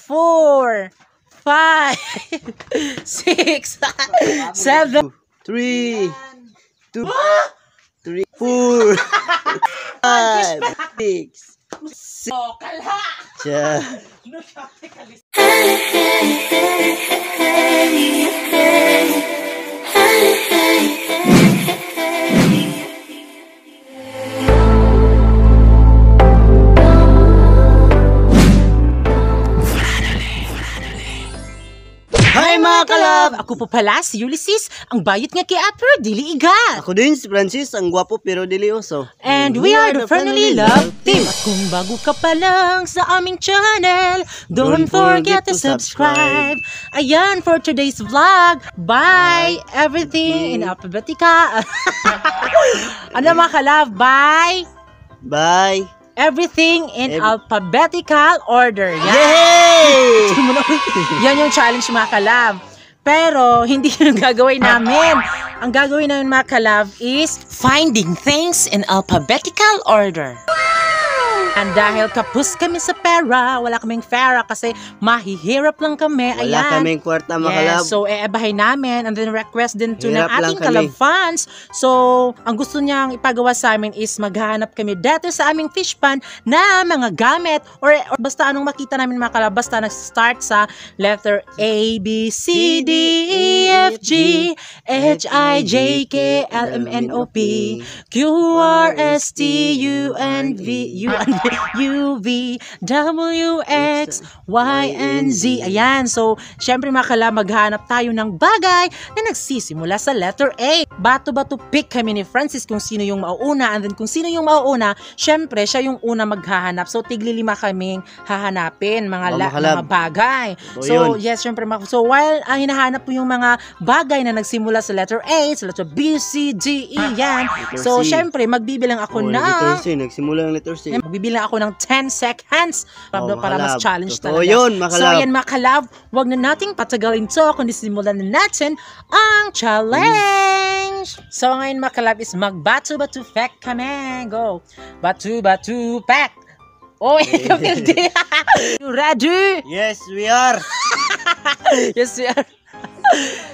4, 5, 6, 7, 3, 2, 3, 4, 5, 6, 6, siya. Hi mga kalab! Ako po pala si Ulysses, ang bayot nga kay Apro, dili igat. Ako din si Francis, ang gwapo pero dili oso. And we are the Friendly Love Team. At kung bago ka pa lang sa aming channel, don't forget to subscribe. Ayan, for today's vlog, buy everything in alphabetical. Ano mga kalab? Buy Bye! everything in alphabetical order. Yan. Yay! Yan yung challenge mga kalab. Pero hindi yung gagawin namin. Ang gagawin namin mga kalab is finding things in alphabetical order. And dahil kapus kami sa pera, wala kaming pera kasi mahihirap lang kami. Wala Ayan. kaming kwarta mga kalab. Yes, so eebahay namin and then request din to ng Hirap lang ating kami. kalab fans. So, ang gusto niyang ipagawa sa amin is maghahanap kami dito sa aming fish pan na mga gamit or basta anong makita namin mga kalab, basta nag-start sa letter A, B, C, D, E, F, G, H, I, J, K, L, M, N, O, P, Q, R, S, T, U, N, V, U, V, W, X, Y, and Z. Ayan. So, syempre mga kalab, maghanap tayo ng bagay na nagsisimula sa letter A. Bato-bato pick kami ni Francis kung sino yung mauuna. And then kung sino yung mauuna, syempre, siya yung una maghahanap. So, tigli-lima kaming hahanapin mga bagay. So, yes, syempre. So, while hinahanap po yung mga bagay na nagsimula sa letter A, sa letter B, C, D, E, yan. So, syempre, magbibilang ako Letter C, nagsimula ang letter C. Magbibilang ako ng 10 seconds para mas challenge talaga. Yun, makalab. So, yan mga kalab, wag na nating patagalin to, kundi simulan na natin ang challenge. So, ngayon mga kalab is mag-batu-batu pack kami. Go! Batu-batu pack! Oh, hindi. You ready? Yes, we are. Yes, we are.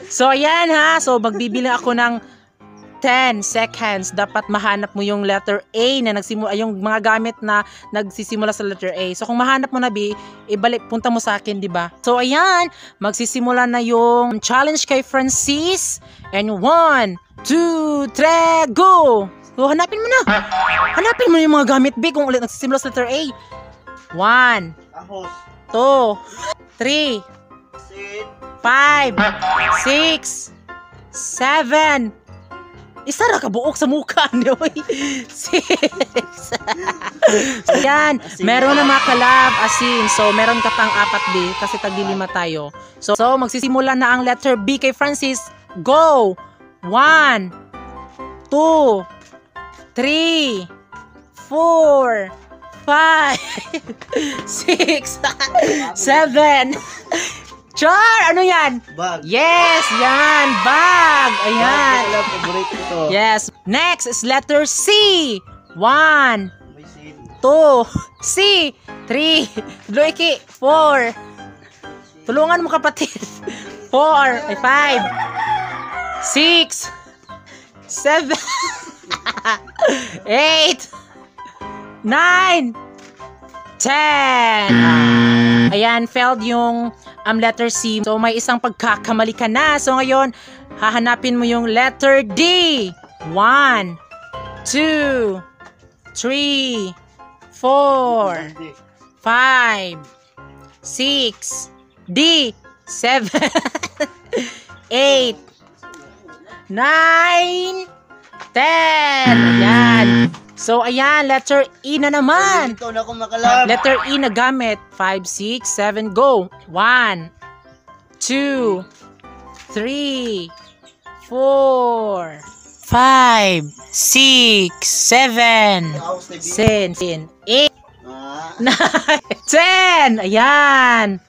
So, ayan ha. So, magbibilang ako ng 10 seconds. Dapat mahanap mo yung letter A na nagsimula, yung mga gamit na nagsisimula sa letter A. So, kung mahanap mo na B, ibalik, punta mo sa akin, di ba? So, ayan. Magsisimula na yung challenge kay Francis. And 1, 2, 3, go! So, hanapin mo na. Hanapin mo yung mga gamit B kung ulit nagsisimula sa letter A. 1, 2, 3, 5, 6, 7. Isa ra ka buok sa mukha niyo. 6. So, yan. Meron na mga kalab, asin. So, meron ka pang 4 B kasi tagli-5 tayo. So, magsisimula na ang letter B kay Francis. Go! 1, 2, 3, 4, 5, 6, 7. Char! Ano yan? Bag. Yes! Yan! Bag! Ayan! Bag, favorite ko to. Yes! Next is letter C! 1, 2, C! 3, Loiki! 4, tulungan mo kapatid! 4, 5, 6, 7, 8, 9, 10! Ayan, failed yung letter C. So, may isang pagkakamali ka na. So, ngayon, hahanapin mo yung letter D. 1, 2, 3, 4, 5, 6, D, 7, 8, 9, 10. Ayan. So, ayan, letter E na naman. Ito na akong makalab. Letter E na gamit. 5, 6, 7, go. 1, 2, 3, 4, 5, 6, 7, 8, 9, 10. Ayan.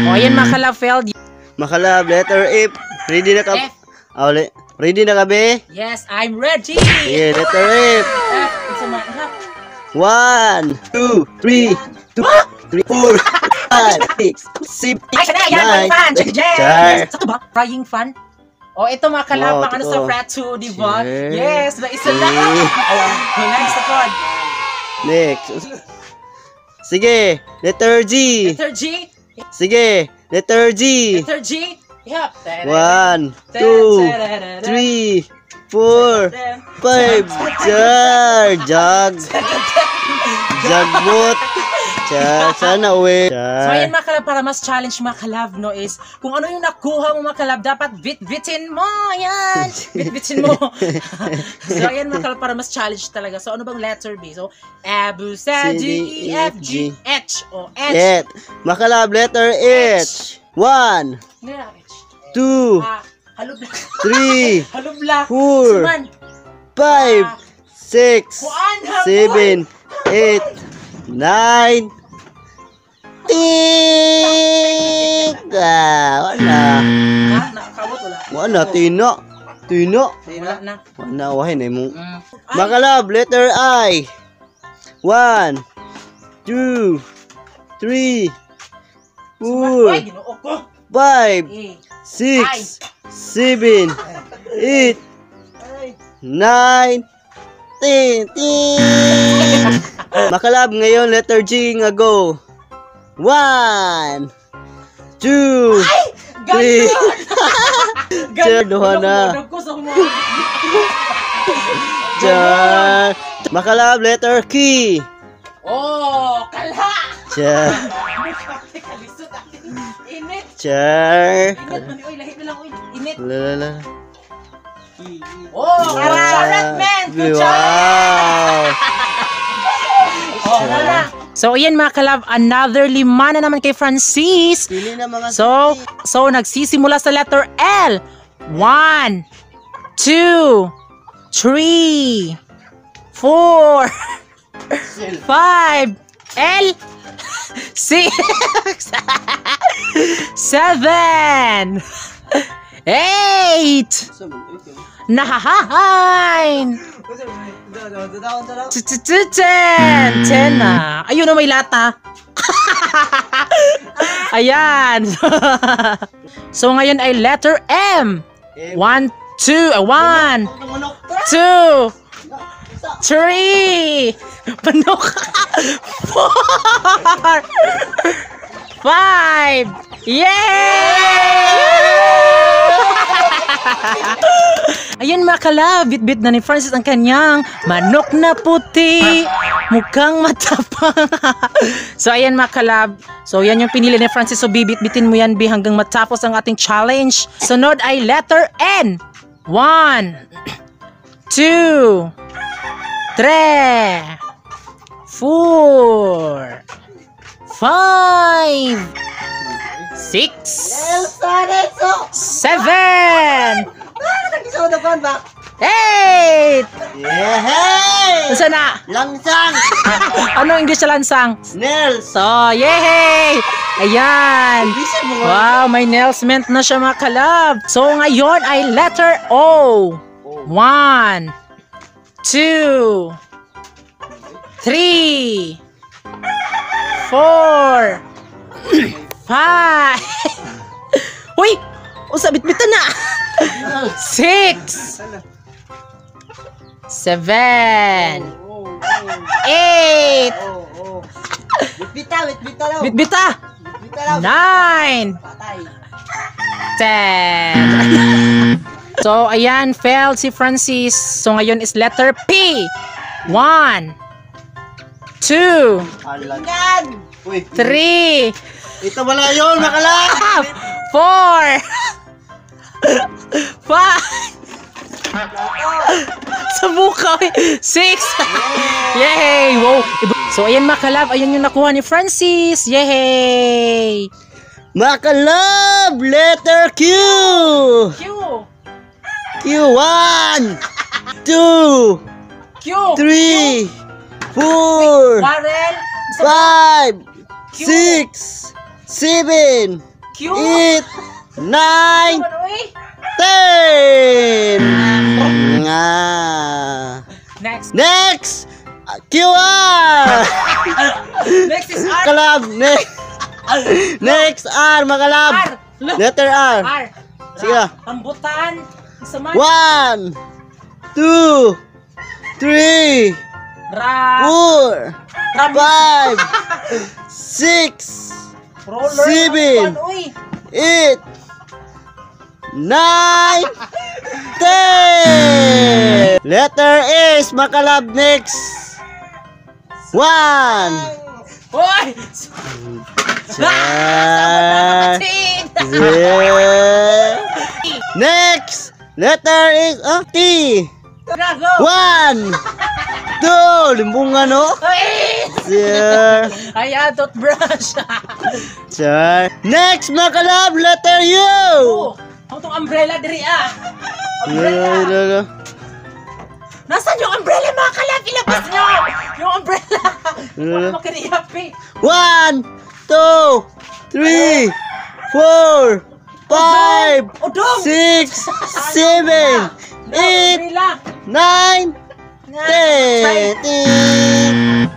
O, ayan mga kalab, failed. Makalab, letter F. Ready na ka? F. Ready na ka, be? Yes, I'm ready. Yeah, letter F. It's a 1, 2, 3, 4, 6, 7, Ay, siya na! Yan! Frying fan! Yes! Ito ba? Frying fan? O, ito mga kalab, pang ano sa frat 2, di ba? Yes! Na isa lang! Next upon. Next. Sige, letter G. Letter G. Sige, letter G. Letter G. Yup. 1, 2, 3, 4, 5. Char. Jagbot. Char. Sana uwi. So ayan mga kalab, para mas challenge mga kalab, no, is kung ano yung nakuha mo mga kalab, dapat bit-bitin mo. Ayan. Bit-bitin mo. So ayan mga kalab, para mas challenge talaga. So ano bang letter B? So A, B, C, D, E, F, G, H. O, H. Makalab, letter H. 1, 2, Halubla. 3, Halubla. 4, Suman. 5, 6, 7, 8, 9. Tik! Wala. Ha? Nakakabot wala? Wala, tino. Wala na. Wala, wahin eh mo. Makalab, letter I. 1, 2, 3, 4, Ay, ginoo ko. 5, Eh. 6, 7, 8, 9, 10. Makalab, ngayon letter G nga go. 1, 2, 3. Duha na. Makalab, letter K. Oh, kalha. Kalisod akin. Init. Init man. Uy, lahit na lang. Uy, init. Lala. Oh, carrot man. Good job. Wow. Oh, lala. So, ayan mga kalab, another 5 na naman kay Francis. Pili na mga So nagsisimula sa letter L. 1, 2, 3, 4, 5, L, 6, 7, 8, 9, 10, 10 na. Ayun na, may lata. Ayan. So ngayon ay letter M. 1, 2, 3, Panok. 4, 5. Yay! Ayan mga kalab, bit-bit na ni Francis ang kanyang manok na puti, mukhang matapang. So ayan mga kalab, so yan yung pinili ni Francis, so bibit-bitin mo yan hanggang matapos ang ating challenge. Sunod ay letter N. 1, 2, 3, 4, 5, 6, 7, 8! Yehey! Saan na? Langsang! Ano English sa lansang? Nails! So, yay! Ayan! Wow, may nails mint na siya mga kalab. So, ngayon ay letter O. 1, 2, 3, 4, 5. Uy! Bit-bitan na! 6, 7, 8, Bit-bita! 9, 10. So, ayan, failed si Francis. So, ngayon is letter P. 1, 2, 3, Ito wala yun, makalab! 4, 5, sa mukha, 6. Yay! Wow! So, ayan mga kalab, ayan yung nakuha ni Francis. Yay! Makalab! Letter Q! Q! Q! 1, 2, Q! 3, 4, Warren! 5, 6, 7, Q! 8, 9, 10! Nga! Next! Next! QR! Next is R! Kalab! Next! Next, R, mga kalab. R. Letter R. R. Sige na. Rambutan. Isa man. 1, 2, 3, Ra. 4, 5, 6, Roller. 7, Uy. 8, 9, 10. Letter S, makalab. Next. 1. Uy. Next. Letter is T. Go. 1, 2. Limbungan, no? Sir. Ayan, toothbrush. Sir. Next, makalab. Letter U. Oh, ang tong umbrella diri Umbrella. Nasaan yung umbrella, mga kalab? Ilabas nyo! Yung umbrella! Ano mo kinihapi? 1, 2, 3, 4, 5, Udong! 6, 7, 8, Umbrella! 9, 10.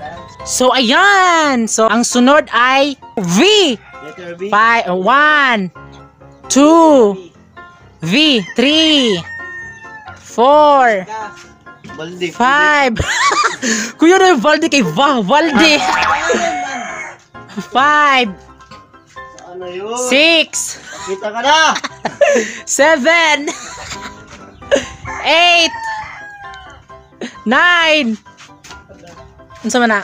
So, ayan! So, ang sunod ay V! Letter B. 1, 2, V, 3, 4, Balde. 5. Kuya na yung Valde kay Valde. 5, Ano yun? 6, Kita ka na. 7, 8, 9. Ano man na?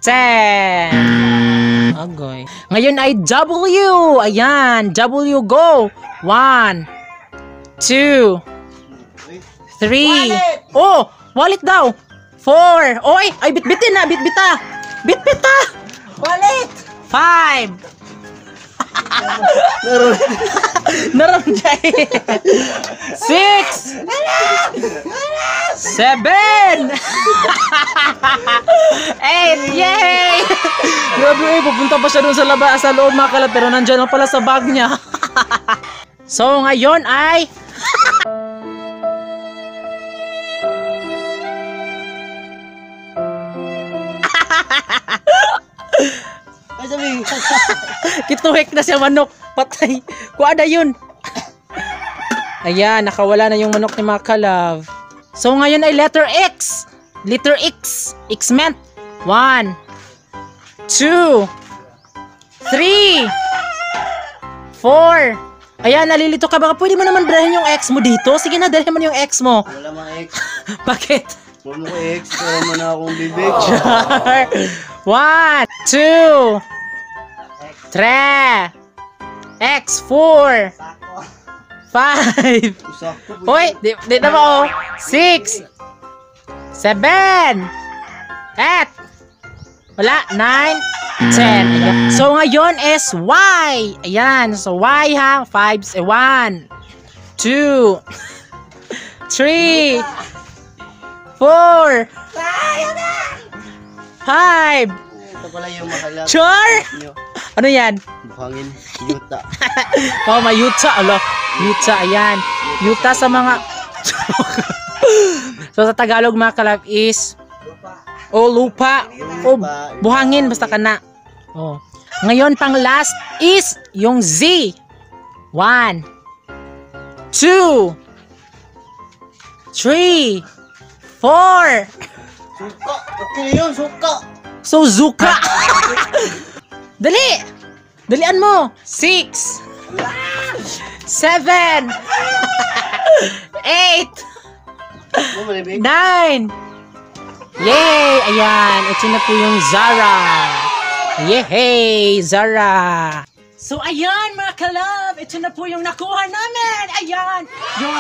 10. Agoy. Ngayon ay W. Ayan. W, go. 1, 2, 3. Oh, wallet daw. 4. Oy, ay bitbitin na, bitbita. Bitbita. Wallet. 5. Naramjay. 6. 7. 8. Yay! Grabe eh, pupunta pa siya doon sa labas, sa loob mga kalab, pero nandyan lang pala sa bag niya. So, ngayon ay Ay, sabi. kituhik na siya manok. Patay. Kuada yun. Ayan, nakawala na yung manok ni mga kalab. So, ngayon ay letter X. Letter X. X-Men. 1, 2, 3, 4. Ayan, nalilito ka. Baka pwede mo naman dalhin yung X mo dito. Sige na, dalhin mo yung X mo. Wala mga X. Bakit? Wala mo X. Wala mo na akong bibig. 1, 2, 3, X, 4, 5. Sakto. Hoy, di na mo. 6, 7, 8, wala, 9, 10. Ayan. So, ngayon is Y. Ayan. So, Y ha. 5, 1, 2, 3, 4, 5. Ito pala yung makalab. Sure? Nyo. Ano yan? Buhangin. Yuta. Oh, may yuta. Alo, yuta. Ayan. Yuta sa mga... So, sa Tagalog mga kalab is... Oh, lupa. Oh, buhangin. Basta ka na. Oh. Ngayon, pang last is yung Z. 1, 2, 3, 4. Suka. Okay yun, suka. So, Zuka. Dali. Dalian mo. 6, 7, 8, Ano malibig? 9. Yay! Ayan. Ito na po yung Zara. Yay! Zara. So, ayan mga kalab. Ito na po yung nakuha namin. Ayan. Yung...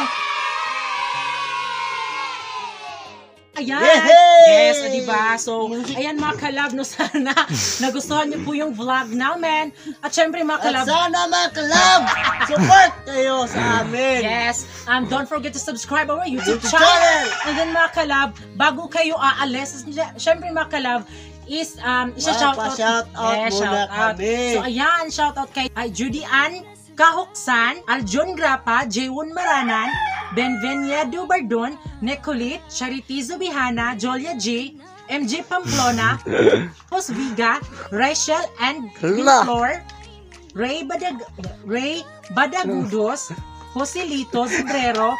Ayan. Yay! Yes, o diba? So, ayan mga kalab, no, sana nagustuhan niyo po yung vlog namin. At syempre mga At kalab, sana mga kalab, support kayo sa amin. yes, don't forget to subscribe our YouTube YouTube channel. channel. And then mga kalab, bago kayo aalis, syempre mga kalab, is isa-shout out. Shout out muna kami. So ayan, shout out kay Judy Ann Kahuksan, Aljon Grapa, Jewon Maranan, Benvenia Dubardon, Nicolette, Charity Zubihana, Jolia J, MJ Pamplona, Pos Viga, Rachel and Hala. Flor, Ray Badagudos, Joselito Sombrero,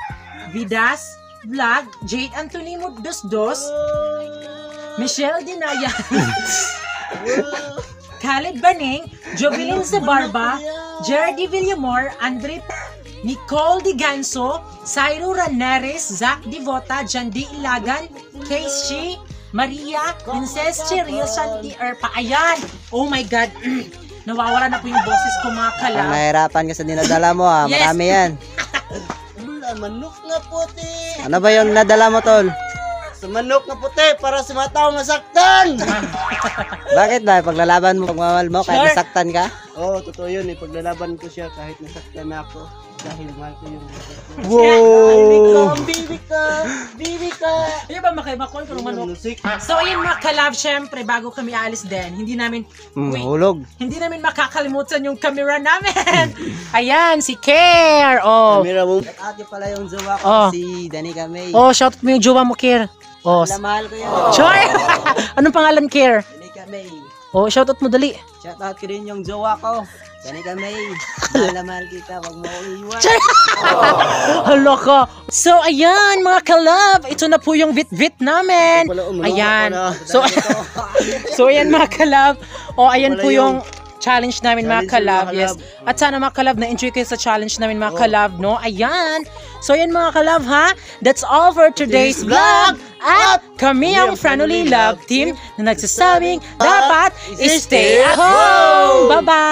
Vidas Vlog, Jade Antonimo Dos, Michelle Dinaya, Khaled Baning, Jovelyn Zabarba, Jerdy Villamor, Andre Nicole Di Ganso, Sairo Raneres, Zach Divota, Jandi Ilagan, Casey, Maria, Princess Cheryl, Santi Erpa. Ayan! Oh my God! Nawawala na po yung boses ko mga kalab. Nahirapan ka sa dinadala mo ha. Yes. Marami yan. Wala, manok na puti. Ano ba yung nadala mo, tol? Sa manok na puti para sa mga tao nasaktan. Bakit ba? Paglalaban mo, pagmamahal mo, kahit Sure. nasaktan ka? Oo, totoo yun eh. Paglalaban ko siya kahit nasaktan na ako. Dahil mahal ko yung Wow! Bibi ka. Ayun ba makaimakon kung manok? Musik. So ayun mga kalab, syempre bago kami alis din, hindi namin Hulog. hindi namin makakalimutan yung camera namin. Ayan, si Care. Oh. Kamera mo. At yun pala yung jowa ko, Oh. si Danica May. Oh, shout out mo yung jowa mo, Care. Oh. Mahal ko yan. Char! Anong pangalan, Care? Danica May. Oh, shout out mo dali. Shoutout ko rin yung jowa ko. Danica May. Mahal kita, wag mo akong iwan. Hala ka. So, ayan, mga kalab. Ito na po yung vit-vit namin. Ayan. So, so ayan, mga kalab. O, ayan po yung challenge namin, mga kalab. Yes. At sana, mga kalab, na-enjoy kayo sa challenge namin, mga kalab, no? Ayan. So, ayan, mga kalab, ha? That's all for today's vlog. At kami ang Franoli Love Team na nagsasabing dapat stay at home. Bye-bye.